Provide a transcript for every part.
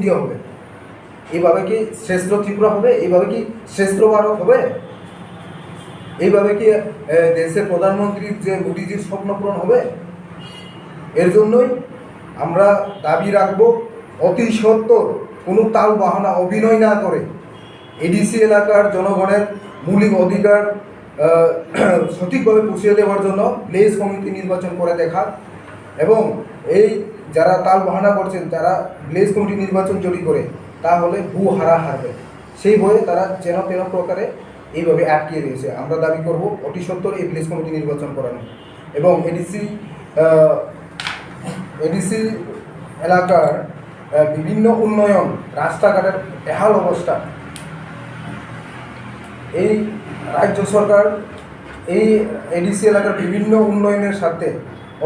India হবে? এইভাবে কি শ্রেষ্ঠ ত্রিপুরা হবে? এইভাবে কি শ্রেষ্ঠ ভারত হবে? এইভাবে কি দেশের প্রধানমন্ত্রীর যে মোদিজির স্বপ্ন পূরণ হবে? এর জন্যই আমরা দাবি রাখব অতি সত্বর কোনো তাল বাহানা অভিনয় না করে এডিসি এলাকার জনগণের মৌলিক অধিকার সঠিকভাবে পুষিয়ে দেওয়ার জন্য প্লেস কমিটি নির্বাচন করে দেখা, এবং এই যারা তাল বাহানা করছেন তারা প্লেস কমিটি নির্বাচন যদি করে তাহলে হারা হারবে, সেই ভয়ে তারা যেন তেন প্রকারে এইভাবে আটকিয়ে দিয়েছে। আমরা দাবি করব অতি সত্বর এই প্লেস কমিটি নির্বাচন করানো, এবং এডিসি এলাকার বিভিন্ন উন্নয়ন, রাস্তাঘাটের বেহাল অবস্থা, এই রাজ্য সরকার এই এডিসি এলাকার বিভিন্ন উন্নয়নের সাথে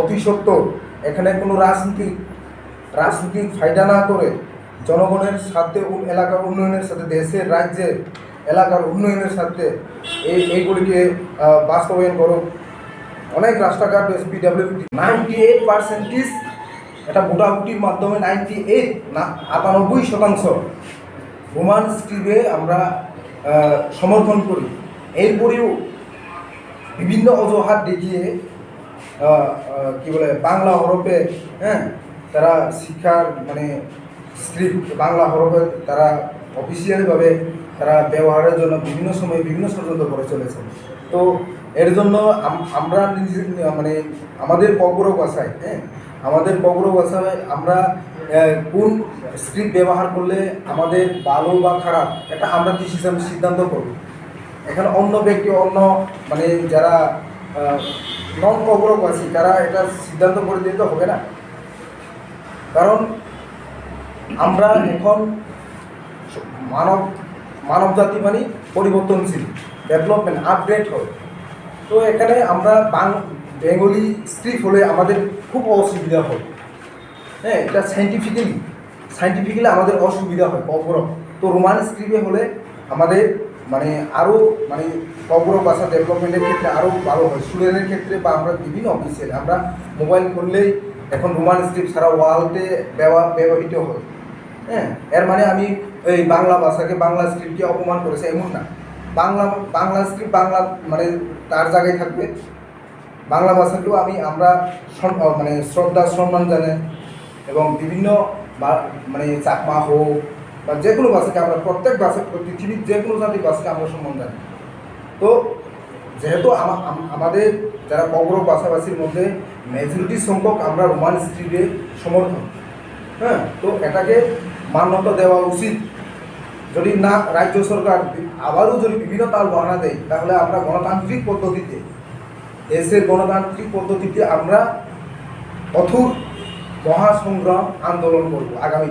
অতি সত্বর এখানে কোনো রাজনৈতিক ফায়দা না করে জনগণের সাথে এলাকার উন্নয়নের সাথে, দেশের রাজ্যের এলাকার উন্নয়নের সাথে এইগুলিকে বাস্তবায়ন করো। অনেক রাস্তাঘাট পিডাব্লিউডি 98% এটা ভোটাভুটির মাধ্যমে 98% রোমান স্ক্রিপ্টে আমরা সমর্থন করি। এরপরেও বিভিন্ন অজুহাত দেখিয়ে কি বলে বাংলা হরফে তারা শিক্ষার স্ক্রিপ্ট বাংলা হরফে তারা অফিসিয়ালিভাবে তারা ব্যবহারের জন্য বিভিন্ন সময় বিভিন্ন ষড়যন্ত্র করে চলেছে। তো এর জন্য আমরা আমাদের কগ্র ভাষায় আমরা কোন স্ক্রিপ্ট ব্যবহার করলে আমাদের ভালো বা খারাপ এটা আমরা সিদ্ধান্ত করব। এখানে অন্য ব্যক্তি অন্য যারা নন কগ্রবাসী তারা এটা সিদ্ধান্ত করে দিতে হবে না, কারণ আমরা এখন মানব জাতি পরিবর্তনশীল, ডেভেলপমেন্ট, আপডেট হয়। তো এখানে আমরা বেঙ্গলি স্ক্রিপ্ট হলে আমাদের খুব অসুবিধা হয়, এটা সাইন্টিফিক্যালি আমাদের অসুবিধা হয় কগ্র। তো রোমান স্ক্রিপ্টে হলে আমাদের আরও কগ্র ভাষা ডেভেলপমেন্টের ক্ষেত্রে আরও ভালো হয়, স্টুডেন্টের ক্ষেত্রে বা আমরা বিভিন্ন অফিসে আমরা মোবাইল করলেই এখন রোমান স্ক্রিপ্ট সারা ওয়ার্ল্ডে ব্যবহৃত হয়। এর আমি এই বাংলা ভাষাকে, বাংলা স্ক্রিপ্টকে অপমান করেছে এমন না। বাংলা স্ক্রিপ্ট বাংলা তার জায়গায় থাকবে, বাংলা ভাষাকেও আমরা শ্রদ্ধা সম্মান জানাই, এবং বিভিন্ন চাকমা হোক বা যে কোনো ভাষাকে আমরা প্রত্যেক ভাষা, পৃথিবীর যে কোনো জাতির ভাষাকে আমরা সম্মান জানি। তো যেহেতু আমাদের যারা কগ্র ভাষাভাষীর মধ্যে মেজরিটি সংখ্যক আমরা রোমান স্ক্রিপ্টে সমর্থন, তো এটাকে মান্যতা দেওয়া উচিত। যদি না রাজ্য সরকার আবারও যদি বিভিন্ন তাল বাহানা দেয় তাহলে আমরা দেশের গণতান্ত্রিক পদ্ধতিতে আমরা কঠোর মহাসংগ্রাম আন্দোলন করব আগামী।